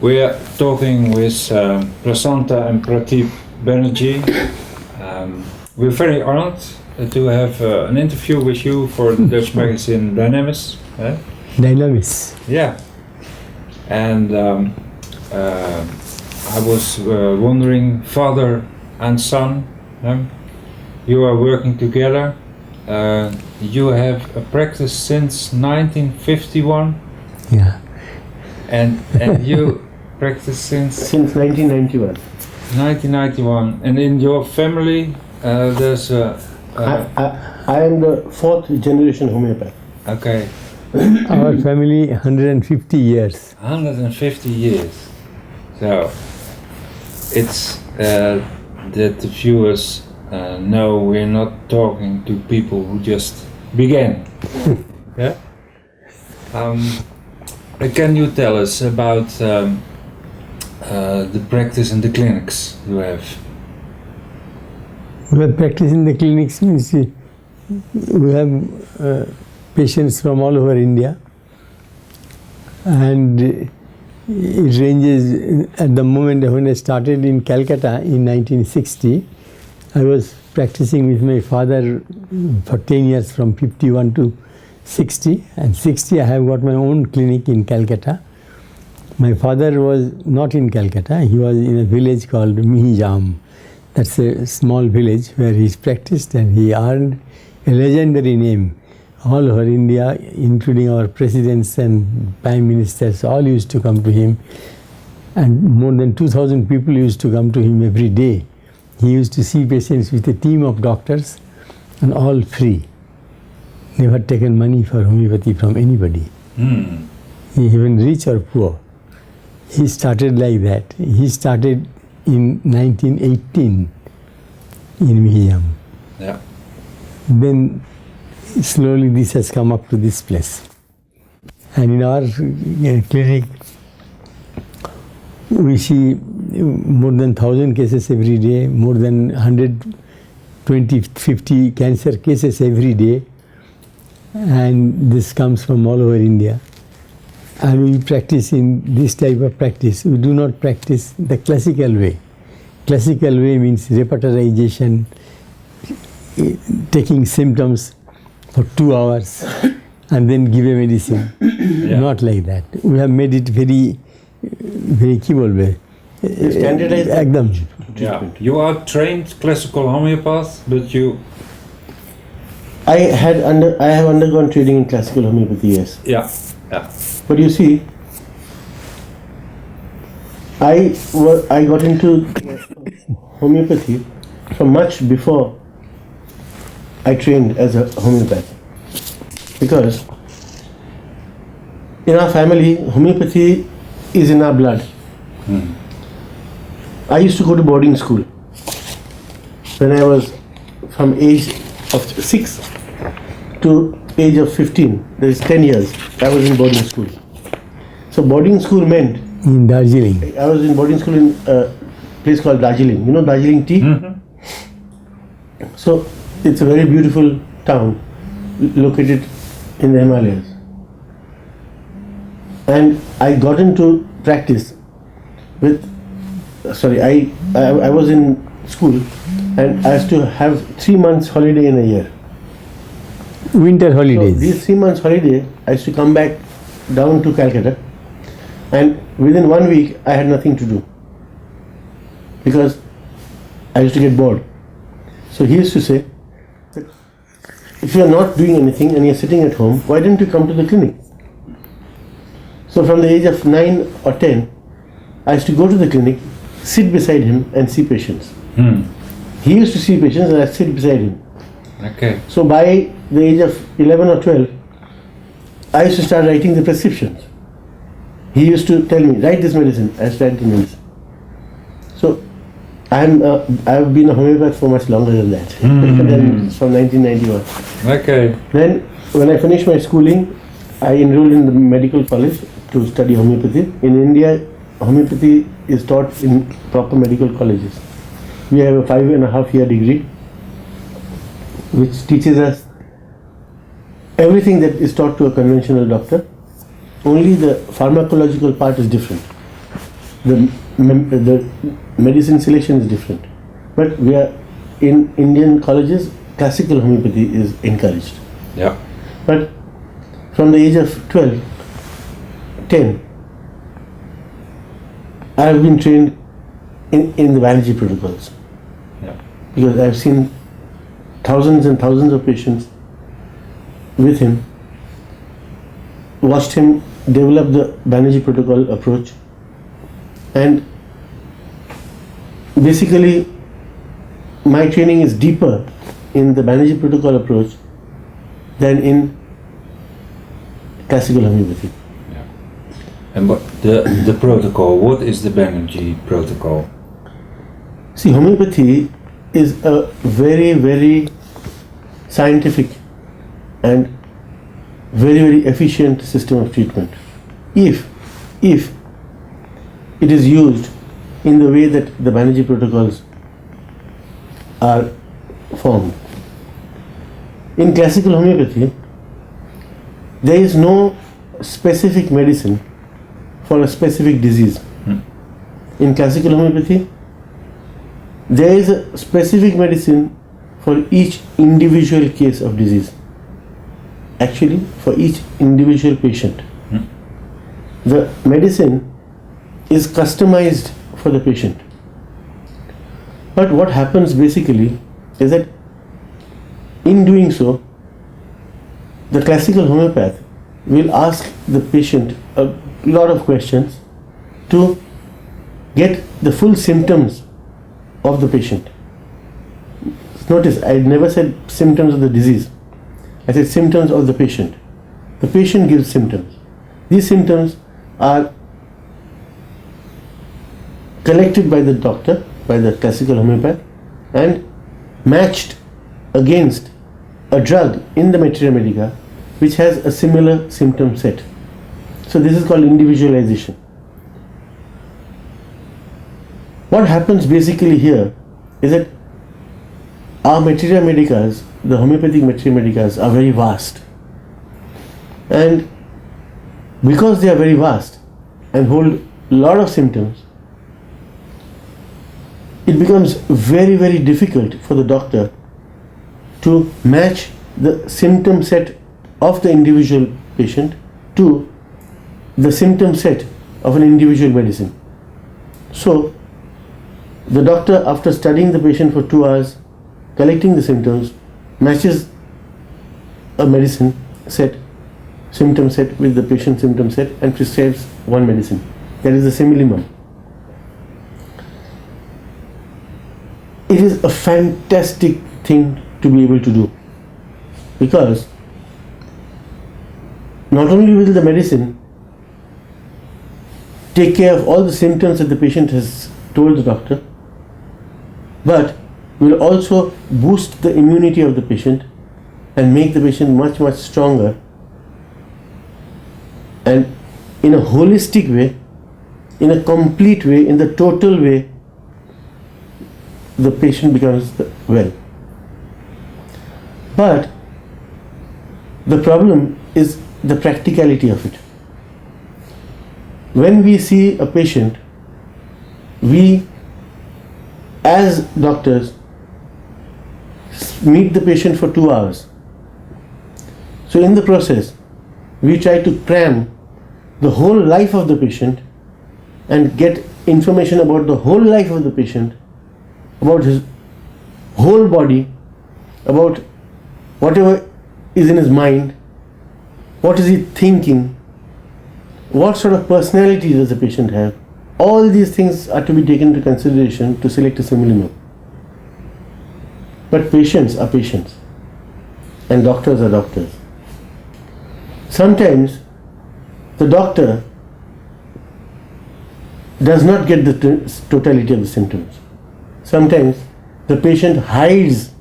We are talking with Prasanta and Pradeep Banerji. We're very honored to have an interview with you for the Dutch magazine Dynamis. Dynamis. Yeah. And I was wondering, father and son, you are working together. You have a practice since 1951. Yeah. And you practice since 1991. 1991. And in your family, there's a. I am the fourth generation homeopath. Okay. Our family 150 years. 150 years. So it's that the viewers know we're not talking to people who just began. Yeah. Can you tell us about the practice in the clinics you have? Well, practice in the clinics means we have patients from all over India, and it ranges. At the moment when I started in Calcutta in 1960, I was practicing with my father for 10 years from 51 to 60, and 60 I have got my own clinic in Calcutta. My father was not in Calcutta, he was in a village called Mihijam. That's a small village where he's practiced, and he earned a legendary name. All over India, including our presidents and prime ministers, all used to come to him, and more than 2,000 people used to come to him every day. He used to see patients with a team of doctors, and all free. Never taken money for homeopathy from anybody. Even rich or poor. He started like that. He started in 1918 in Mihijam. Yeah. Then slowly this has come up to this place. And in our clinic, we see more than 1,000 cases every day, more than 120, 50 cancer cases every day. And this comes from all over India. And we practice in this type of practice. We do not practice the classical way. Classical way means repertorization, taking symptoms for 2 hours and then give a medicine. Yeah. Not like that. We have made it very keyboard way. Standardized treatment. Yeah. You are trained classical homeopath, but you. I have undergone training in classical homeopathy, yes. Yeah. Yeah. But you see, I got into homeopathy from much before I trained as a homeopath, because in our family homeopathy is in our blood. I used to go to boarding school when I was from age of 6 to age of 15. That is 10 years. I was in boarding school. So boarding school meant in Darjeeling. I was in boarding school in a place called Darjeeling. You know Darjeeling tea? So it's a very beautiful town located in the Himalayas. And I got into practice with, I was in school and I used to have 3 months holiday in a year. Winter holidays. So these 3 months holiday, I used to come back down to Calcutta, and within 1 week I had nothing to do because I used to get bored. So he used to say, if you are not doing anything and you are sitting at home, why don't you come to the clinic? So from the age of 9 or 10, I used to go to the clinic, sit beside him and see patients. He used to see patients and I sit beside him. Okay. So by the age of 11 or 12, I used to start writing the prescriptions. He used to tell me, write this medicine. I started writing medicine. So I've been a homeopath for much longer than that. Than from 1991. Okay. Then when I finished my schooling, I enrolled in the medical college to study homeopathy. In India, homeopathy is taught in proper medical colleges. We have a 5.5-year degree which teaches us everything that is taught to a conventional doctor. Only the pharmacological part is different. the medicine selection is different. But we are in Indian colleges, classical homeopathy is encouraged. Yeah. But from the age of 12, 10, I have been trained in the Banerji Protocols. Yeah. Because I have seen thousands and thousands of patients with him, watched him develop the Banerji Protocol approach, and basically my training is deeper in the Banerji Protocol approach than in classical homeopathy. And what the protocol, what is the Banerji Protocol? See, homeopathy is a very, very scientific and very, very efficient system of treatment. If it is used in the way that the Banerji Protocols are formed. In classical homeopathy, there is no specific medicine for a specific disease. In classical homeopathy, there is a specific medicine for each individual case of disease. Actually, for each individual patient. The medicine is customized for the patient. But what happens basically is that in doing so, the classical homeopath will ask the patient a lot of questions to get the full symptoms of the patient. Notice, I never said symptoms of the disease. I said symptoms of the patient. The patient gives symptoms. These symptoms are collected by the doctor, by the classical homeopath, and matched against a drug in the materia medica which has a similar symptom set. So this is called individualization. What happens basically here is that our materia medicas, the homeopathic materia medicas, are very vast. And because they are very vast and hold a lot of symptoms, it becomes very, very difficult for the doctor to match the symptom set of the individual patient to the symptom set of an individual medicine. So, the doctor, after studying the patient for 2 hours, collecting the symptoms, matches a medicine set, symptom set with the patient's symptom set, and prescribes one medicine. That is the similimum. It is a fantastic thing to be able to do, because not only will the medicine take care of all the symptoms that the patient has told the doctor, but will also boost the immunity of the patient and make the patient much, much stronger, and in a holistic way, in a complete way, in the total way, the patient becomes well. But the problem is the practicality of it. When we see a patient, we as doctors meet the patient for 2 hours. So in the process, we try to cram the whole life of the patient and get information about the whole life of the patient, about his whole body, about whatever is in his mind, what is he thinking, what sort of personality does the patient have. All these things are to be taken into consideration to select a similimum. But patients are patients and doctors are doctors. Sometimes the doctor does not get the totality of the symptoms. Sometimes the patient hides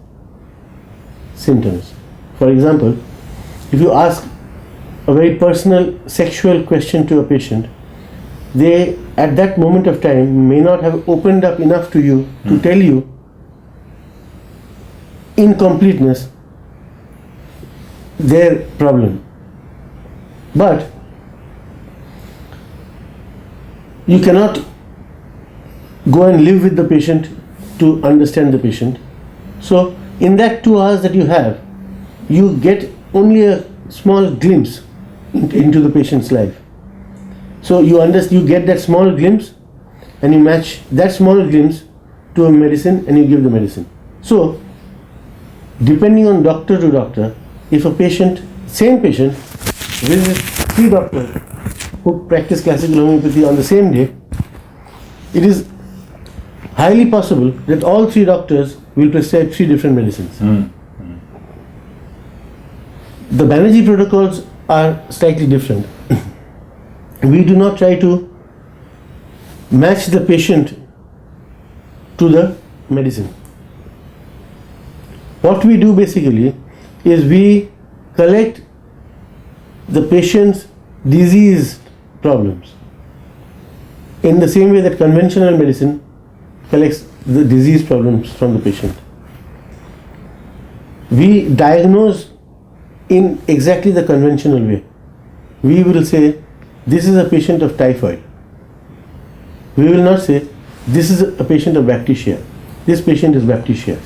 symptoms. For example, if you ask a very personal sexual question to a patient, they at that moment of time may not have opened up enough to you to tell you in completeness their problem. But you cannot go and live with the patient to understand the patient. So in that 2 hours that you have, you get only a small glimpse into the patient's life. So you get that small glimpse, and you match that small glimpse to a medicine, and you give the medicine. So depending on doctor to doctor, if a patient, same patient, visits 3 doctors who practice classical homeopathy on the same day, it is highly possible that all 3 doctors will prescribe 3 different medicines. The Banerji protocols are slightly different. We do not try to match the patient to the medicine. What we do basically is we collect the patient's disease problems in the same way that conventional medicine collects the disease problems from the patient. We diagnose in exactly the conventional way. We will say, this is a patient of typhoid. We will not say, this is a patient of bacteria. This patient is bacteria.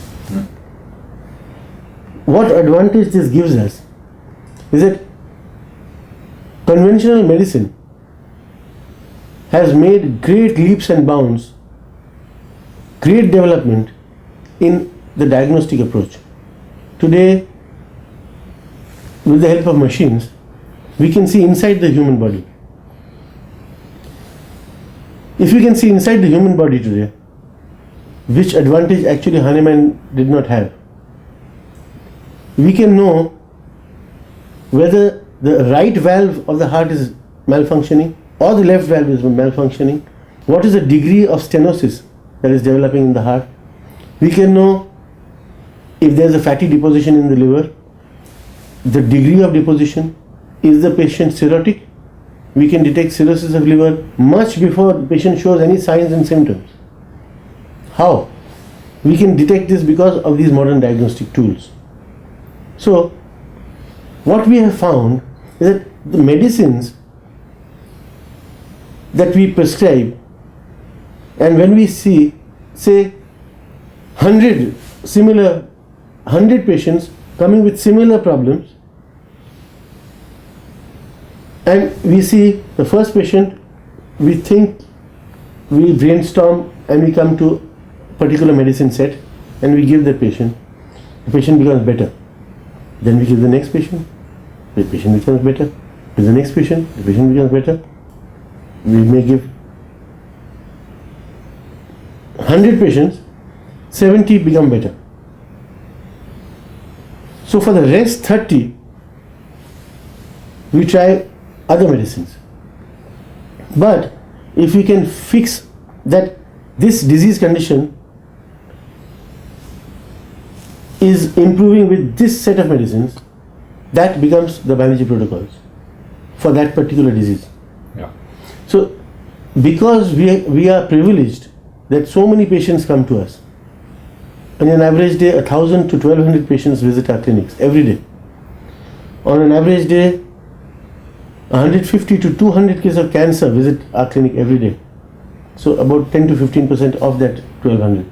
What advantage this gives us is that conventional medicine has made great leaps and bounds, great development in the diagnostic approach. Today, with the help of machines, we can see inside the human body. If we can see inside the human body today, which advantage actually Hahnemann did not have, we can know whether the right valve of the heart is malfunctioning or the left valve is malfunctioning, what is the degree of stenosis that is developing in the heart. We can know if there is a fatty deposition in the liver, the degree of deposition, is the patient cirrhotic. We can detect cirrhosis of liver much before the patient shows any signs and symptoms. How? We can detect this because of these modern diagnostic tools. So, what we have found is that the medicines that we prescribe, and when we see, say, 100 patients coming with similar problems, and we see the first patient, we think, we brainstorm and we come to a particular medicine set and we give the patient becomes better. Then we give the next patient becomes better. With the next patient, the patient becomes better. We may give 100 patients, 70 become better. So for the rest 30, we try other medicines. But if we can fix that this disease condition is improving with this set of medicines, that becomes the Banerji Protocols for that particular disease. Yeah. So because we are privileged that so many patients come to us, on an average day 1,000 to 1,200 patients visit our clinics every day. On an average day 150 to 200 cases of cancer visit our clinic every day. So about 10 to 15% of that 1,200.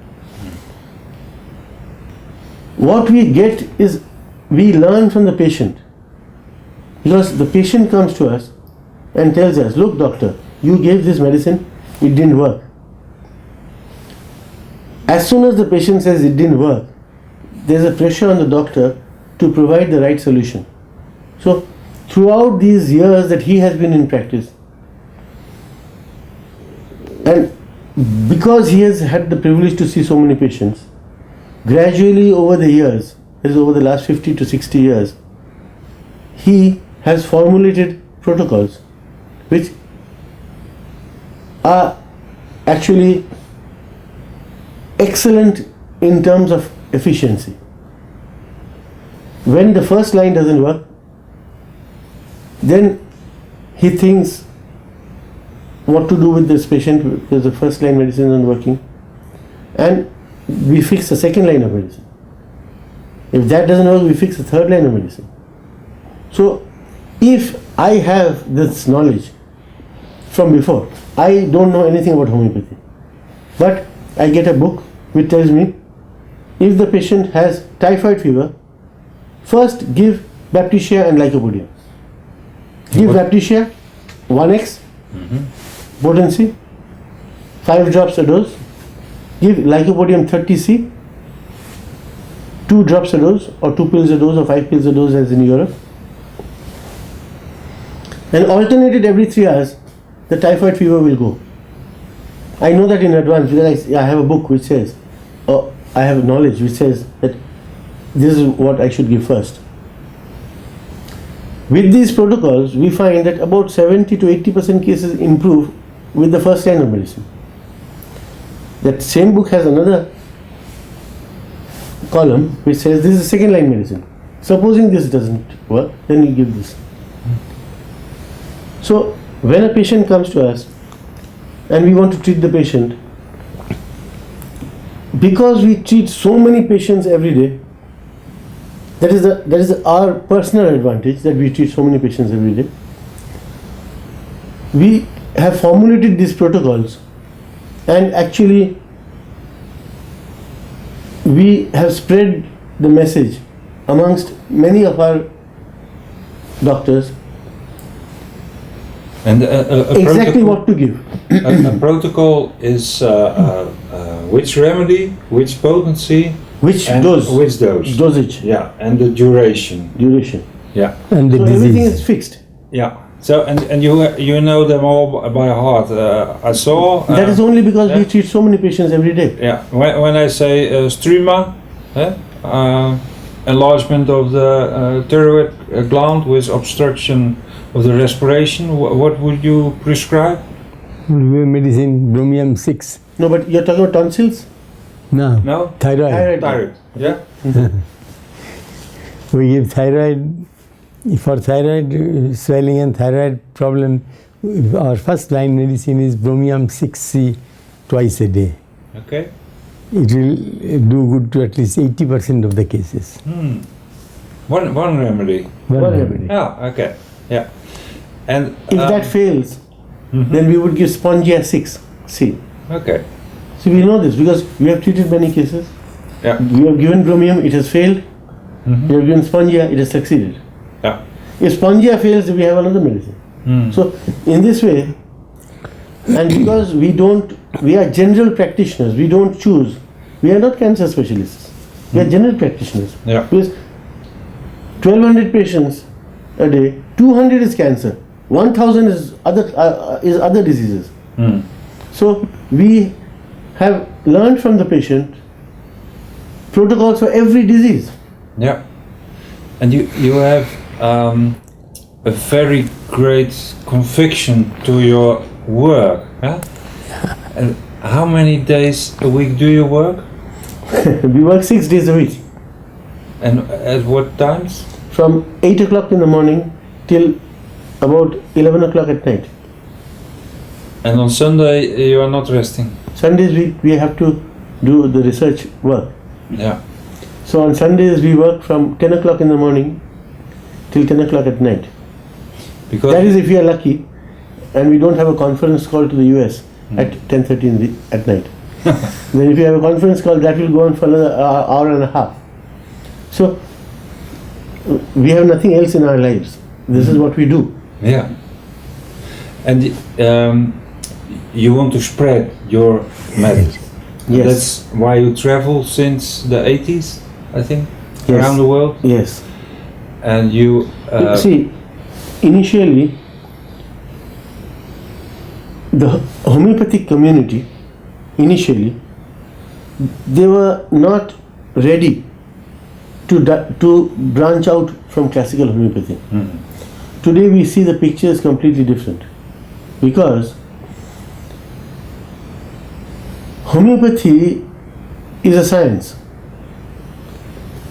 What we get is we learn from the patient, because the patient comes to us and tells us, look doctor, you gave this medicine, it didn't work. As soon as the patient says it didn't work, there's a pressure on the doctor to provide the right solution. So throughout these years that he has been in practice, and because he has had the privilege to see so many patients, gradually over the years, that is over the last 50 to 60 years, he has formulated protocols which are actually excellent in terms of efficiency. When the first line doesn't work, then he thinks what to do with this patient because the first line medicine isn't working, and we fix the second line of medicine. If that doesn't work, we fix the third line of medicine. So if I have this knowledge from before, I don't know anything about homeopathy, But I get a book which tells me if the patient has typhoid fever, first give baptisia and lycopodium. Give baptisia 1x potency, 5 drops a dose. Give lycopodium 30C, 2 drops a dose or 2 pills a dose or 5 pills a dose as in Europe. And alternated every 3 hours, the typhoid fever will go. I know that in advance because I have a book which says, or I have knowledge which says that this is what I should give first. With these protocols, we find that about 70 to 80% cases improve with the first line of medicine. That same book has another column which says this is second line medicine. Supposing this doesn't work, then we give this. So when a patient comes to us and we want to treat the patient, because we treat so many patients every day, that is our personal advantage, that we treat so many patients every day. We have formulated these protocols, and actually we have spread the message amongst many of our doctors And exactly what to give. A protocol is which remedy, which potency, Which and dose? which dose. Dosage. Yeah, and the duration. Duration. Yeah, And the So everything disease. is fixed. yeah. So and you know them all by heart. I saw. That is only because we yeah. treat so many patients every day. Yeah, when I say struma, enlargement of the thyroid gland with obstruction of the respiration, what would you prescribe? Medicine, bromium 6. No, but you're talking about tonsils? No. No? Thyroid. Thyroid. Yeah? We give thyroid, for thyroid swelling and thyroid problem, our first line medicine is bromium 6C twice a day. Okay. It will do good to at least 80% of the cases. One remedy. One remedy. Yeah, okay. Yeah. And If that fails, then we would give Spongia 6C. okay. So we know this because we have treated many cases. Yeah. We have given bromium, it has failed. We have given Spongia, it has succeeded. Yeah. If Spongia fails, we have another medicine. So in this way, and because we are general practitioners, we don't choose. We are not cancer specialists. We are general practitioners. Yeah. Because 1200 patients a day, 200 is cancer, 1000 is other diseases. So we have learned from the patient protocols for every disease. Yeah. And you have a very great conviction to your work. Huh? And how many days a week do you work? We work 6 days a week. And at what times? From 8 o'clock in the morning till about 11 o'clock at night. And on Sunday you are not resting? Sundays we have to do the research work. Yeah. So on Sundays we work from 10 o'clock in the morning till 10 o'clock at night. Because That is if we are lucky and we don't have a conference call to the US at 10:30 at night. Then if you have a conference call, that will go on for another hour and a half. So we have nothing else in our lives. This is what we do. yeah. And you want to spread your method. Yes. That's why you travel since the 80s, I think, Yes. around the world. Yes. And you See, initially, the homeopathic community, they were not ready to branch out from classical homeopathy. Today we see the picture is completely different because homeopathy is a science.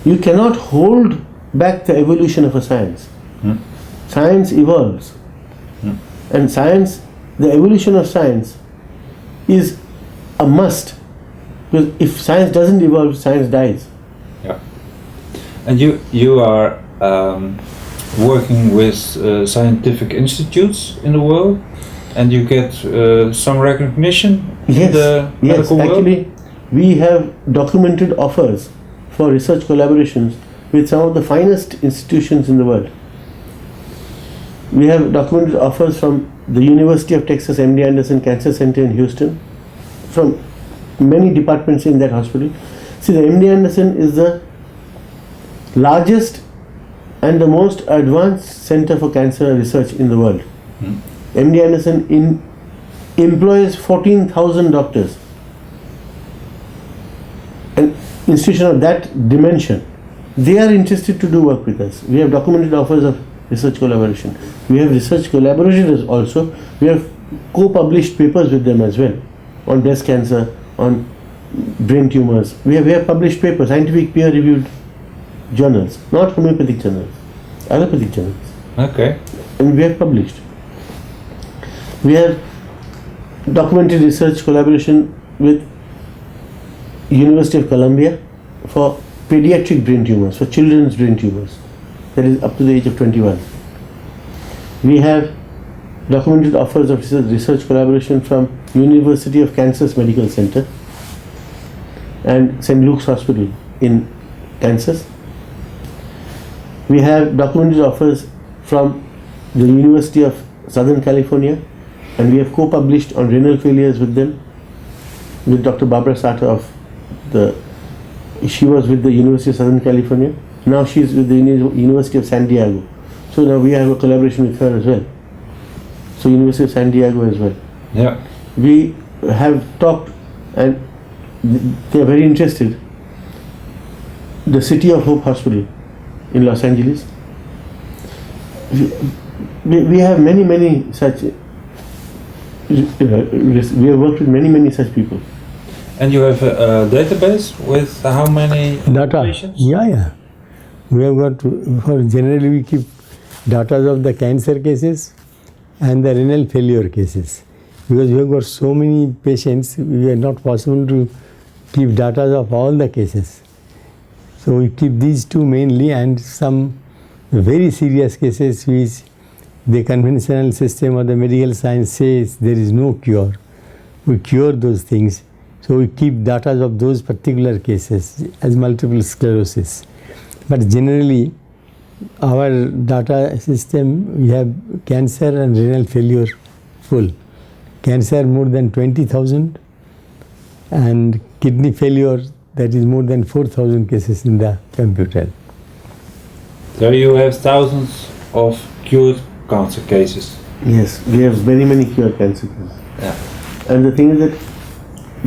You cannot hold back the evolution of a science. Science evolves. And science, the evolution of science is a must. Because if science doesn't evolve, science dies. Yeah. And you are working with scientific institutes in the world. And you get some recognition in Yes, the yes. medical world? Actually, we have documented offers for research collaborations with some of the finest institutions in the world. We have documented offers from the University of Texas MD Anderson Cancer Center in Houston, from many departments in that hospital. See, the MD Anderson is the largest and the most advanced center for cancer research in the world. MD Anderson employs 14,000 doctors. An institution of that dimension, they are interested to do work with us. We have documented offers of research collaboration. We have research collaborators also. We have co-published papers with them as well on breast cancer, on brain tumors. We have published papers, scientific peer-reviewed journals, not homeopathic journals, allopathic journals. Okay. And we have published. We have documented research collaboration with University of Columbia for pediatric brain tumors, for children's brain tumors, that is up to the age of 21. We have documented offers of research collaboration from University of Kansas Medical Center and St. Luke's Hospital in Kansas. We have documented offers from the University of Southern California, and we have co-published on renal failures with them, with Dr. Barbara Sata she was with the University of Southern California. Now she is with the University of San Diego. So now we have a collaboration with her as well. So University of San Diego as well. Yeah. We have talked, and they are very interested. The City of Hope Hospital in Los Angeles. We have many such. We have worked with many such people. And you have a database with how many Data. patients? Yeah. We have got, generally we keep data of the cancer cases and the renal failure cases. Because we have got so many patients, we are not possible to keep data of all the cases. So we keep these two mainly, and some very serious cases which the conventional system or the medical science says there is no cure. We cure those things. So we keep data of those particular cases as multiple sclerosis. But generally, our data system, we have cancer and renal failure full. Cancer more than 20,000, and kidney failure, that is more than 4,000 cases in the computer. So you have thousands of cured cancer cases. Yes, we have many cured cancer cases. Yeah. And the thing is that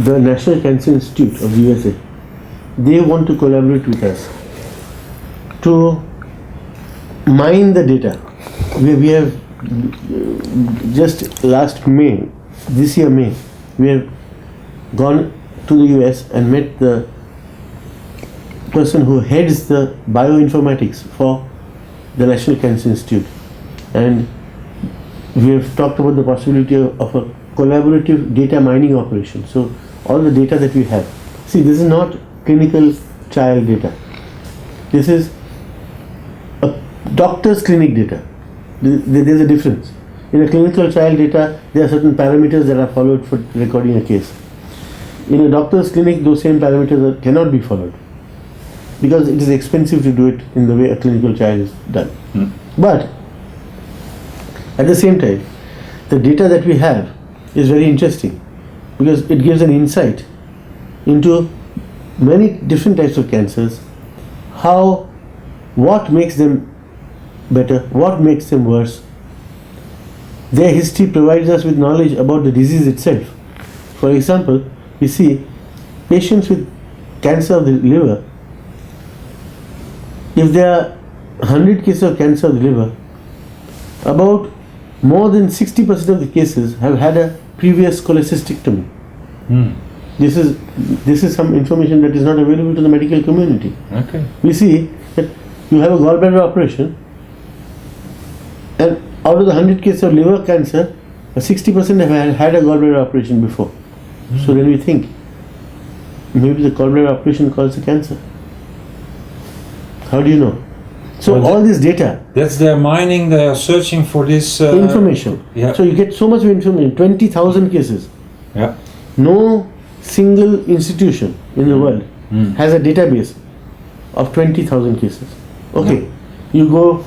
the National Cancer Institute of the USA, they want to collaborate with us to mine the data. We have just last May, this year May, we have gone to the US and met the person who heads the bioinformatics for the National Cancer Institute, and we have talked about the possibility of a collaborative data mining operation. So all the data that we have, see, this is not clinical trial data, this is a doctor's clinic data. There is a difference. In a clinical trial data, there are certain parameters that are followed for recording a case. In a doctor's clinic, those same parameters cannot be followed because it is expensive to do it in the way a clinical trial is done. But at the same time, the data that we have is very interesting because it gives an insight into many different types of cancers, what makes them better, what makes them worse. Their history provides us with knowledge about the disease itself. For example, we see patients with cancer of the liver, if there are 100 cases of cancer of the liver, about more than 60% of the cases have had a previous cholecystectomy. This is some information that is not available to the medical community. Okay. We see that you have a gallbladder operation, and out of the 100 cases of liver cancer, 60% have had a gallbladder operation before. So then we think, maybe the gallbladder operation caused the cancer. How do you know? So Well, all this data, That's their mining. They are searching for this information. Yeah. So you get so much information, 20,000 cases. Yeah. No single institution in the world has a database of 20,000 cases. Okay, you go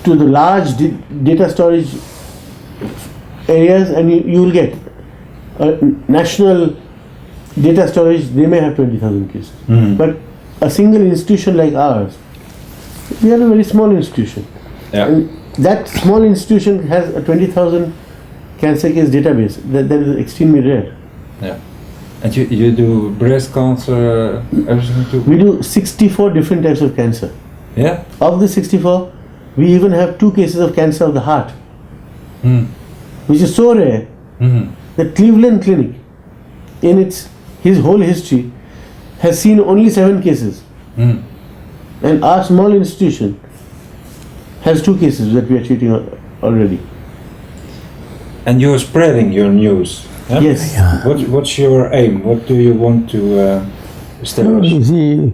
to the large data storage areas and you will get national data storage, they may have 20,000 cases. But a single institution like ours, we are a very small institution. Yeah. And that small institution has a 20,000 cancer case database. That is extremely rare. Yeah. And you do breast cancer, everything too? We do 64 different types of cancer. Yeah? Of the 64, we even have 2 cases of cancer of the heart, which is so rare that Cleveland Clinic, in his whole history, has seen only 7 cases. And our small institution has 2 cases that we are treating already. And you're spreading your news. Huh? Yes. Yeah. What's your aim? What do you want to establish? You see,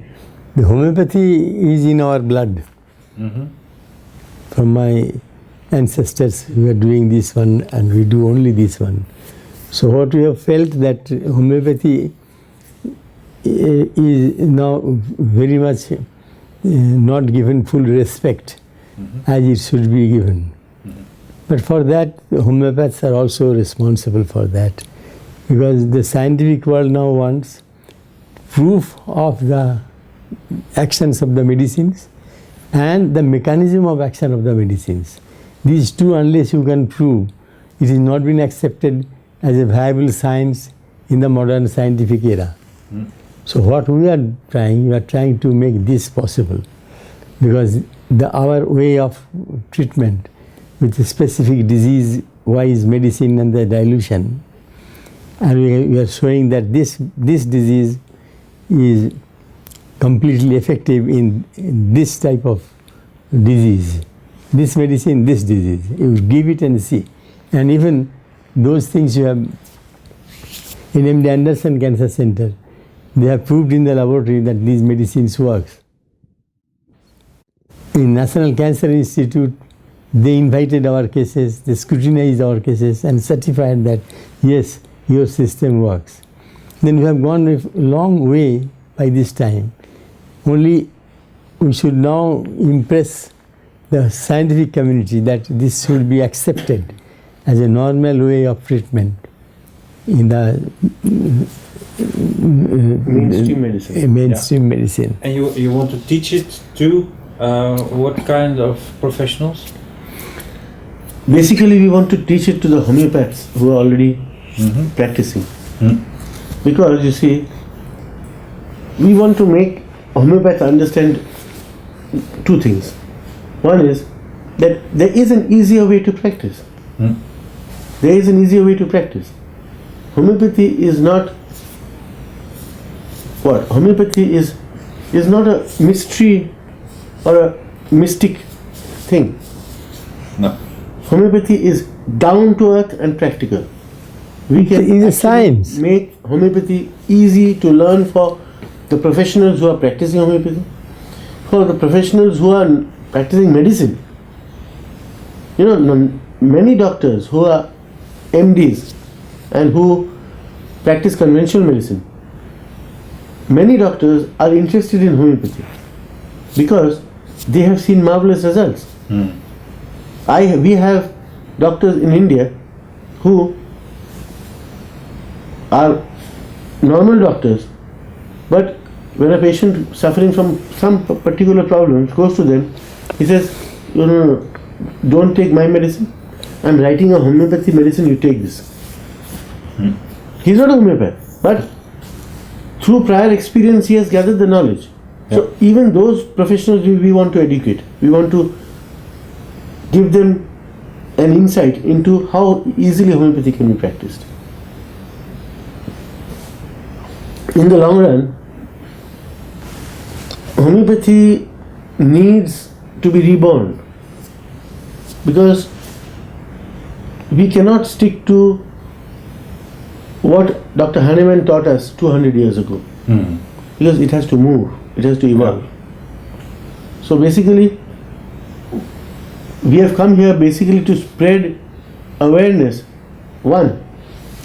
the homeopathy is in our blood. From my ancestors, we are doing this one and we do only this one. So what we have felt that homeopathy is now very much not given full respect as it should be given. But for that, the homeopaths are also responsible for that, because the scientific world now wants proof of the actions of the medicines and the mechanism of action of the medicines. These two, unless you can prove, it has not been accepted as a viable science in the modern scientific era. So what we are trying to make this possible, because our way of treatment with a specific disease-wise medicine and the dilution, and we are showing that this disease is completely effective in this type of disease. This medicine, this disease. You give it and see. And even those things you have in MD Anderson Cancer Center, they have proved in the laboratory that these medicines works. In National Cancer Institute, they invited our cases, they scrutinized our cases and certified that yes, your system works. Then we have gone a long way by this time. Only we should now impress the scientific community that this should be accepted as a normal way of treatment in the Mainstream medicine. Mainstream medicine. And you want to teach it to what kind of professionals? Basically, we want to teach it to the homeopaths who are already practicing. Because you see, we want to make homeopaths understand 2 things. One is that there is an easier way to practice. There is an easier way to practice. Homeopathy is not what? Homeopathy is not a mystery or a mystic thing. No. Homeopathy is down to earth and practical. We can It is a science. make homeopathy easy to learn for the professionals who are practicing homeopathy, for the professionals who are practicing medicine. You know, many doctors who are MDs and who practice conventional medicine, many doctors are interested in homeopathy because they have seen marvelous results. We have doctors in India who are normal doctors, but when a patient suffering from some particular problems goes to them, he says, no, don't take my medicine. I'm writing a homeopathy medicine, you take this. He's not a homeopath, but through prior experience he has gathered the knowledge. So even those professionals we want to educate. We want to give them an insight into how easily homeopathy can be practiced. In the long run, homeopathy needs to be reborn, because we cannot stick to what Dr. Hahnemann taught us 200 years ago, because it has to move, it has to evolve. So basically, we have come here basically to spread awareness, one,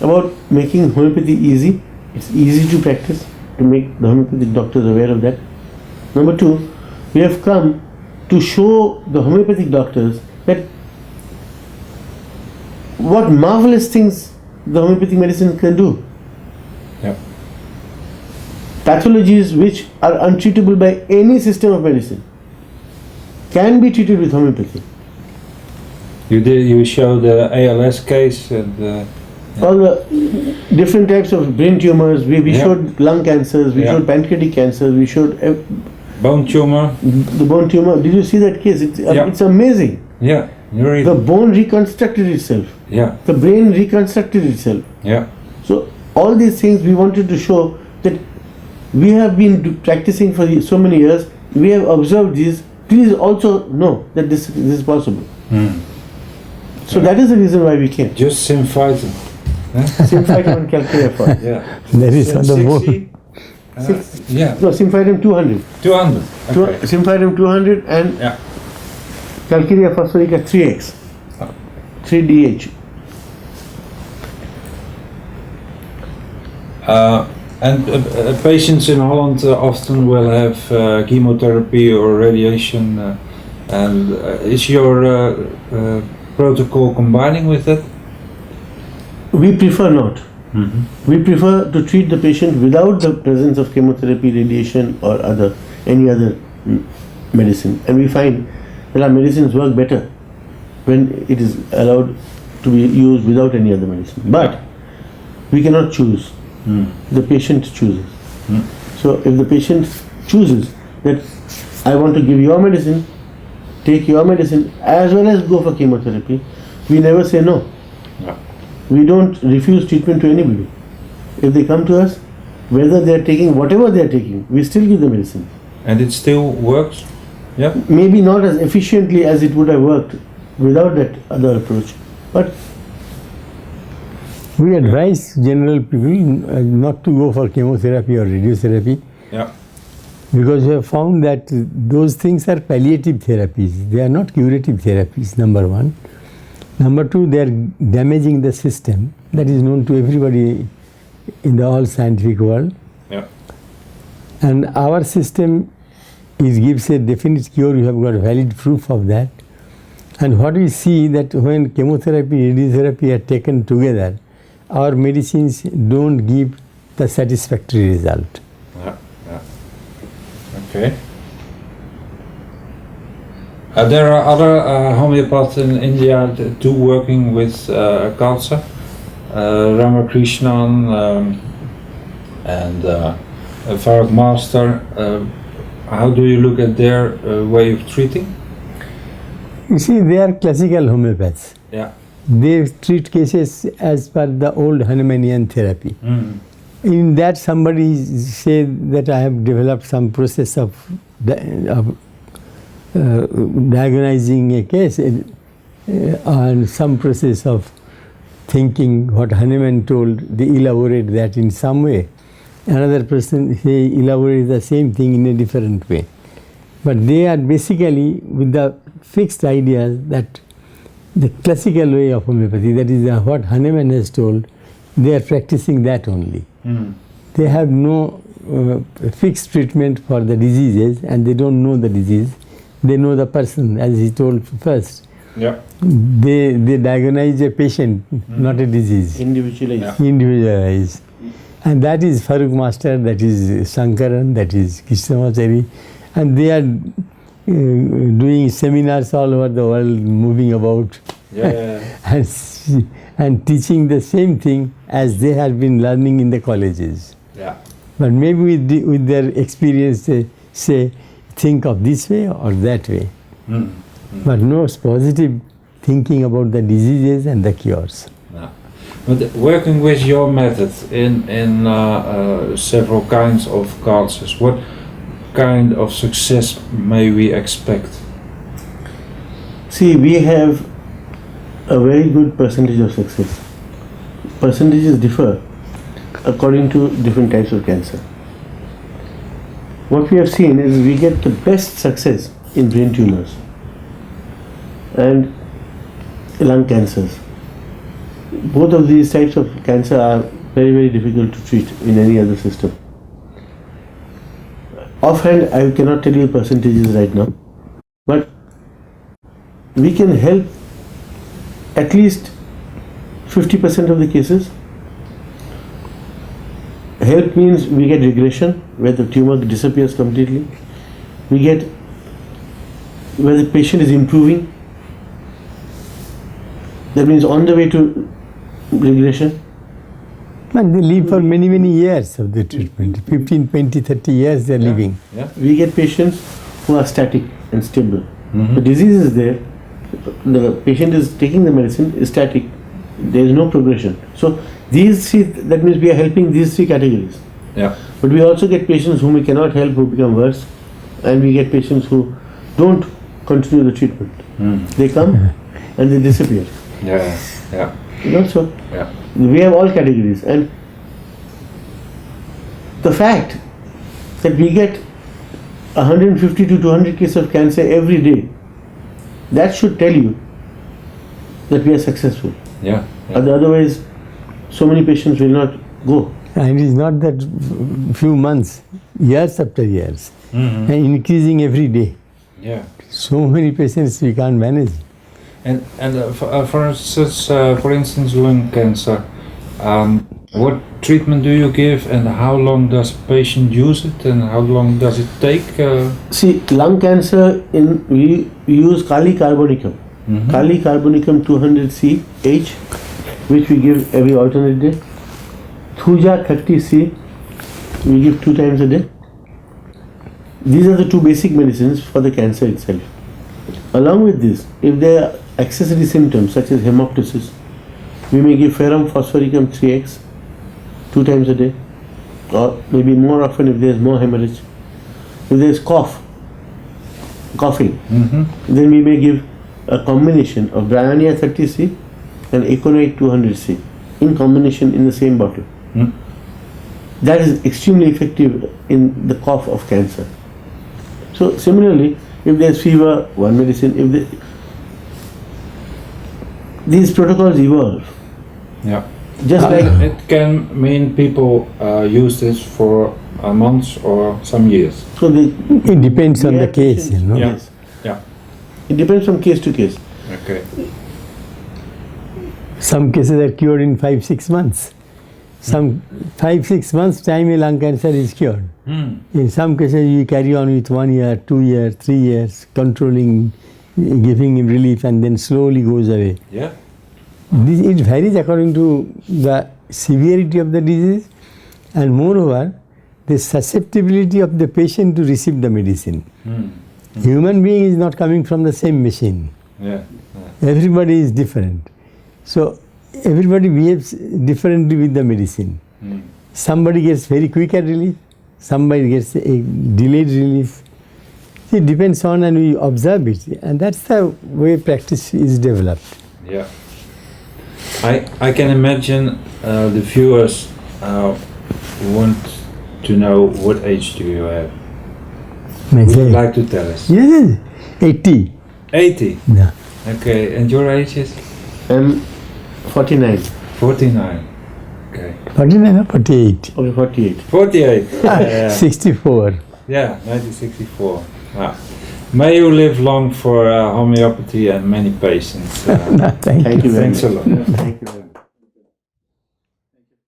about making homeopathy easy. It's easy to practice, to make the homeopathic doctors aware of that. Number two, we have come to show the homeopathic doctors that what marvelous things the homeopathic medicine can do. Yeah. Pathologies which are untreatable by any system of medicine can be treated with homeopathy. You show the ALS case and All the different types of brain tumors, we Yeah. showed lung cancers, we Yeah. showed pancreatic cancers, we showed bone tumor. the bone tumor. Did you see that case? Yeah. It's amazing. Yeah, you read. The bone reconstructed itself. Yeah, The brain reconstructed itself. yeah, So all these things we wanted to show that we have been practicing for so many years. We have observed these. Please also know that this is possible. So that is the reason why we came. just Symphyton. Symphytum and calcarea. Yeah. That is on the bone. 60, yeah, No, Symphytum 200. 200. Okay. Symphytum 200 and Yeah. calcarea phosphorica 3x. 3DH. And patients in Holland often will have chemotherapy or radiation. And is your protocol combining with that? We prefer not. We prefer to treat the patient without the presence of chemotherapy, radiation, or any other medicine. And we find that our medicines work better when it is allowed to be used without any other medicine. But we cannot choose. The patient chooses. So if the patient chooses that I want to give your medicine, take your medicine as well as go for chemotherapy, we never say no. Yeah. We don't refuse treatment to anybody. If they come to us, whether they are taking whatever they are taking, we still give the medicine. And it still works? Yeah. Maybe not as efficiently as it would have worked without that other approach, but We advise general people not to go for chemotherapy or radiotherapy Yeah. because we have found that those things are palliative therapies. They are not curative therapies, number one. Number two, they are damaging the system. That is known to everybody in the all scientific world. Yeah. And our system gives a definite cure. You have got valid proof of that. And what we see that when chemotherapy, radiotherapy are taken together, our medicines don't give the satisfactory result. Yeah. Yeah. Okay. There are other homeopaths in India too working with cancer. Ramakrishnan and Farag Master. How do you look at their way of treating? You see, they are classical homeopaths. Yeah. They treat cases as per the old Hahnemannian therapy. In that, somebody said that I have developed some process of diagnosing a case and some process of thinking what Hahnemann told, they elaborate that in some way. Another person, they elaborate the same thing in a different way. But they are basically with the fixed ideas that the classical way of homeopathy, that is what Hahnemann has told, they are practicing that only. They have no fixed treatment for the diseases and they don't know the disease. They know the person, as he told first. Yeah. They diagnose a patient, not a disease. individualized. Individualized. And that is Farooq Master, that is Shankaran, that is Krishnamacharya. And they are doing seminars all over the world, moving about and teaching the same thing as they have been learning in the colleges. Yeah. But maybe with their experience, they say, think of this way or that way. But no positive thinking about the diseases and the cures. No. But working with your method in several kinds of cancers, what kind of success may we expect? See, we have a very good percentage of success. Percentages differ according to different types of cancer. What we have seen is we get the best success in brain tumors and lung cancers. Both of these types of cancer are very, very difficult to treat in any other system. Offhand, I cannot tell you percentages right now, but we can help at least 50% of the cases. Help means we get regression, where the tumor disappears completely. We get where the patient is improving. That means on the way to regression. And they live for many, many years of the treatment. 15, 20, 30 years they are living. Yeah. We get patients who are static and stable. Mhm. The disease is there. The patient is taking the medicine, is static. There is no progression. So these three, that means we are helping these three categories. Yeah. But we also get patients whom we cannot help, who become worse, and we get patients who don't continue the treatment. They come and they disappear. Yeah. Yeah. You know, so Yeah. we have all categories, and the fact that we get 150 to 200 cases of cancer every day, that should tell you that we are successful. Yeah. Yeah. Otherwise, so many patients will not go. And it is not that few months, years after years, Mhm. and increasing every day. Yeah. So many patients we can't manage. And for instance, lung cancer. What treatment do you give, and how long does patient use it, and how long does it take? See, lung cancer, we use Kali carbonicum. Mhm. Kali carbonicum 200 H, which we give every alternate day. Thuja 30C, we give 2 times a day. These are the two basic medicines for the cancer itself. Along with this, if there are accessory symptoms such as hemoptysis, we may give ferrum phosphoricum 3x 2 times a day, or maybe more often if there is more hemorrhage. If there is coughing, then we may give a combination of Bryonia 30C and Econite 200C in combination in the same bottle. That is extremely effective in the cough of cancer. So similarly, if there is fever, one medicine. These protocols evolve. Yeah. Just like It can mean people use this for months or some years. so, It depends on we the have case, you patients- know. Yeah. Yes. Yeah. It depends from case to case. Okay. Some cases are cured in 5-6 months. Some 5-6 months time a lung cancer is cured. In some cases you carry on with 1 year, 2 years, 3 years, controlling, giving him relief, and then slowly goes away. Yeah. It varies according to the severity of the disease, and moreover the susceptibility of the patient to receive the medicine. Human being is not coming from the same machine. Yeah. Everybody is different. So everybody behaves differently with the medicine. Somebody gets very quicker relief, somebody gets a delayed relief. It depends on, and we observe it, and that's the way practice is developed. Yeah. I can imagine the viewers want to know what age do you have. Would you like to tell us? Yes, 80. 80. Yeah. Okay, and your age is? I'm 49. 49. Okay. 49 or 48? Okay, 48. 48. Yeah. 64. Yeah, 1964. Wow. May you live long for homeopathy and many patients. Thank you. Thank you very Thanks a much. lot. Thank you very much.